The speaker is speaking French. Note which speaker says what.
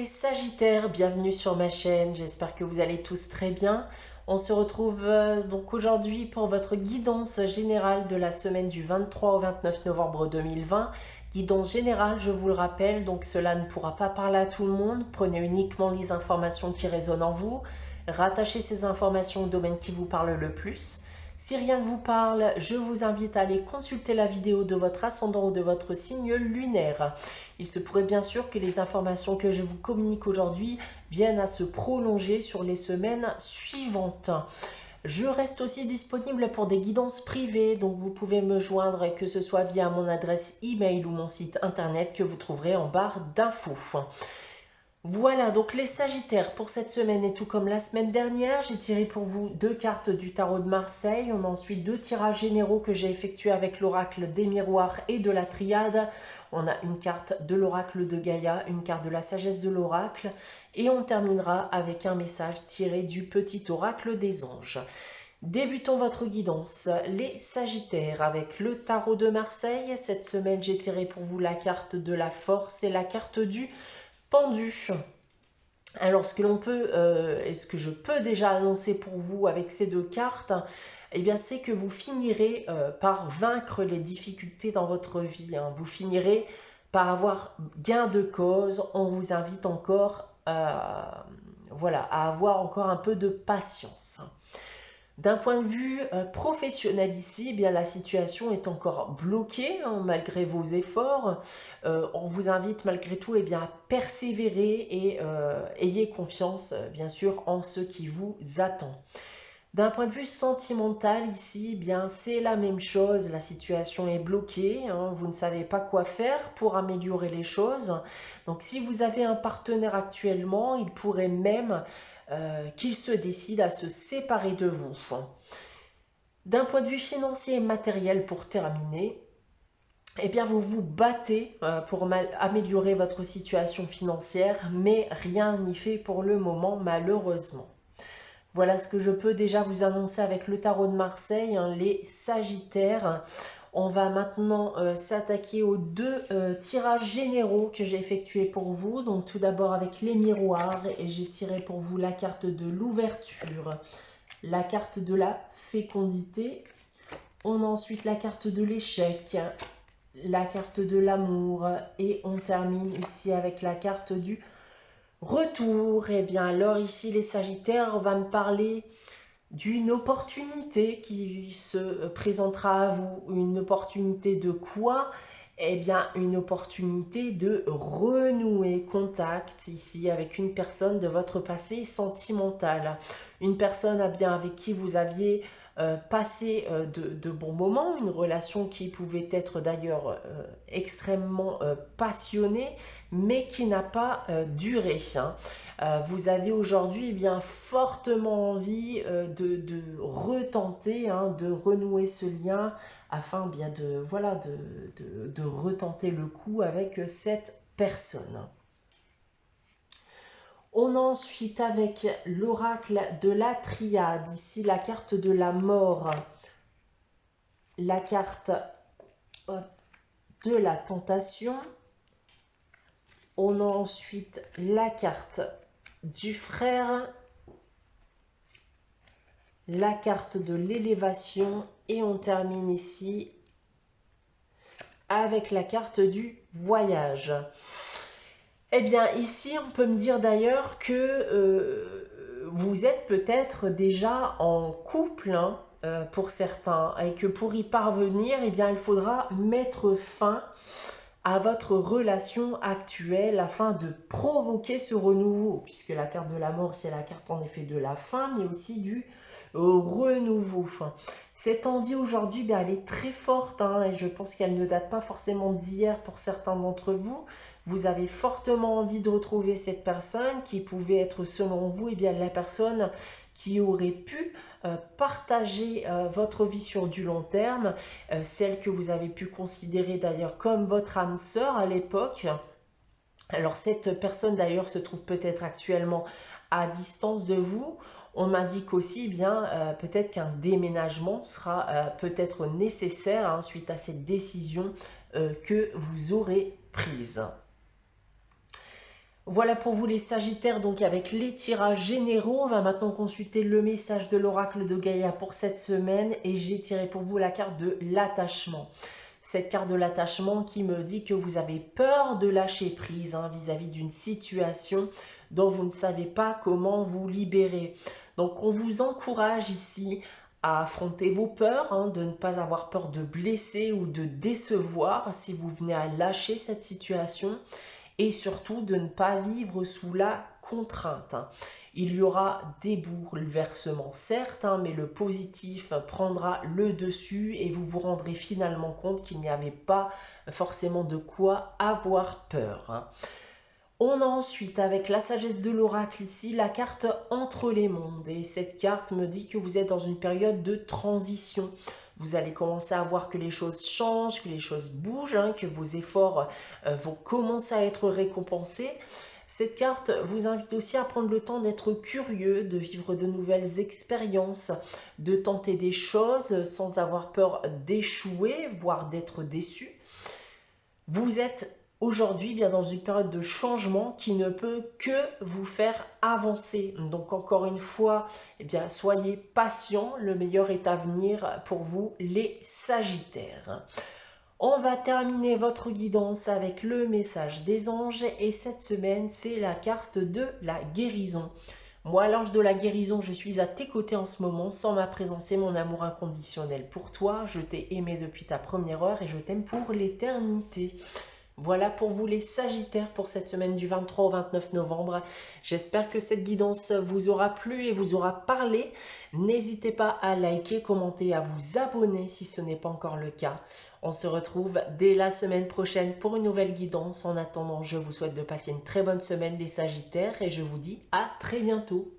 Speaker 1: les Sagittaires, bienvenue sur ma chaîne, j'espère que vous allez tous très bien. On se retrouve donc aujourd'hui pour votre guidance générale de la semaine du 23 au 29 novembre 2020. Guidance générale, je vous le rappelle, donc cela ne pourra pas parler à tout le monde. Prenez uniquement les informations qui résonnent en vous. Rattachez ces informations au domaine qui vous parle le plus. Si rien ne vous parle, je vous invite à aller consulter la vidéo de votre ascendant ou de votre signe lunaire. Il se pourrait bien sûr que les informations que je vous communique aujourd'hui viennent à se prolonger sur les semaines suivantes. Je reste aussi disponible pour des guidances privées, donc vous pouvez me joindre que ce soit via mon adresse email ou mon site internet que vous trouverez en barre d'infos. Voilà, donc les Sagittaires pour cette semaine et tout comme la semaine dernière, j'ai tiré pour vous deux cartes du tarot de Marseille. On a ensuite deux tirages généraux que j'ai effectués avec l'oracle des miroirs et de la triade. On a une carte de l'oracle de Gaïa, une carte de la sagesse de l'oracle et on terminera avec un message tiré du petit oracle des anges. Débutons votre guidance, les Sagittaires, avec le tarot de Marseille. Cette semaine, j'ai tiré pour vous la carte de la force et la carte du pendu. Alors ce que l'on peut et ce que je peux déjà annoncer pour vous avec ces deux cartes, eh bien c'est que vous finirez par vaincre les difficultés dans votre vie. Vous finirez par avoir gain de cause. On vous invite encore voilà, à avoir encore un peu de patience. D'un point de vue professionnel ici, eh bien, la situation est encore bloquée malgré vos efforts. On vous invite malgré tout à persévérer et ayez confiance bien sûr en ce qui vous attend. D'un point de vue sentimental ici, eh bien c'est la même chose, la situation est bloquée, vous ne savez pas quoi faire pour améliorer les choses. Donc si vous avez un partenaire actuellement, il pourrait même qu'il se décide à se séparer de vous. D'un point de vue financier et matériel pour terminer, eh bien vous vous battez pour améliorer votre situation financière, mais rien n'y fait pour le moment malheureusement. Voilà ce que je peux déjà vous annoncer avec le tarot de Marseille, les Sagittaires. On va maintenant s'attaquer aux deux tirages généraux que j'ai effectués pour vous. Donc tout d'abord avec les miroirs et j'ai tiré pour vous la carte de l'ouverture, la carte de la fécondité. On a ensuite la carte de l'échec, la carte de l'amour et on termine ici avec la carte du retour. Et bien alors ici les Sagittaires, on va me parler d'une opportunité qui se présentera à vous. Une opportunité de quoi? Eh bien une opportunité de renouer contact ici avec une personne de votre passé sentimental. Une personne avec qui vous aviez passé de bons moments, une relation qui pouvait être d'ailleurs extrêmement passionnée, mais qui n'a pas duré. Vous avez aujourd'hui fortement envie de retenter, de renouer ce lien afin de retenter le coup avec cette personne. On a ensuite avec l'oracle de la triade, ici la carte de la mort, la carte de la tentation. On a ensuite la carte du frère, la carte de l'élévation et on termine ici avec la carte du voyage. Eh bien ici on peut me dire d'ailleurs que vous êtes peut-être déjà en couple pour certains et que pour y parvenir il faudra mettre fin à votre relation actuelle afin de provoquer ce renouveau, puisque la carte de la mort c'est la carte en effet de la fin mais aussi du renouveau. Cette envie aujourd'hui elle est très forte et je pense qu'elle ne date pas forcément d'hier pour certains d'entre vous. Vous avez fortement envie de retrouver cette personne qui pouvait être selon vous la personne qui aurait pu partager votre vie sur du long terme, celle que vous avez pu considérer d'ailleurs comme votre âme sœur à l'époque. Alors cette personne d'ailleurs se trouve peut-être actuellement à distance de vous. On m'indique aussi peut-être qu'un déménagement sera peut-être nécessaire suite à cette décision que vous aurez prise. Voilà pour vous les Sagittaires, donc avec les tirages généraux. On va maintenant consulter le message de l'oracle de Gaïa pour cette semaine et j'ai tiré pour vous la carte de l'attachement. Cette carte de l'attachement qui me dit que vous avez peur de lâcher prise vis-à-vis d'une situation dont vous ne savez pas comment vous libérer. Donc on vous encourage ici à affronter vos peurs, de ne pas avoir peur de blesser ou de décevoir si vous venez à lâcher cette situation et surtout de ne pas vivre sous la contrainte. Il y aura des bouleversements certes, mais le positif prendra le dessus et vous vous rendrez finalement compte qu'il n'y avait pas forcément de quoi avoir peur. On a ensuite, avec la sagesse de l'oracle ici, la carte entre les mondes. Et cette carte me dit que vous êtes dans une période de transition. Vous allez commencer à voir que les choses changent, que les choses bougent, que vos efforts vont commencer à être récompensés. Cette carte vous invite aussi à prendre le temps d'être curieux, de vivre de nouvelles expériences, de tenter des choses sans avoir peur d'échouer, voire d'être déçu. Vous êtes aujourd'hui bien dans une période de changement qui ne peut que vous faire avancer. Donc encore une fois, soyez patient, le meilleur est à venir pour vous les Sagittaires. On va terminer votre guidance avec le message des anges et cette semaine, c'est la carte de la guérison. Moi, l'ange de la guérison, je suis à tes côtés en ce moment. Sans ma présence et mon amour inconditionnel pour toi, je t'ai aimé depuis ta première heure et je t'aime pour l'éternité. Voilà pour vous les Sagittaires pour cette semaine du 23 au 29 novembre. J'espère que cette guidance vous aura plu et vous aura parlé. N'hésitez pas à liker, commenter, à vous abonner si ce n'est pas encore le cas. On se retrouve dès la semaine prochaine pour une nouvelle guidance. En attendant, je vous souhaite de passer une très bonne semaine les Sagittaires et je vous dis à très bientôt.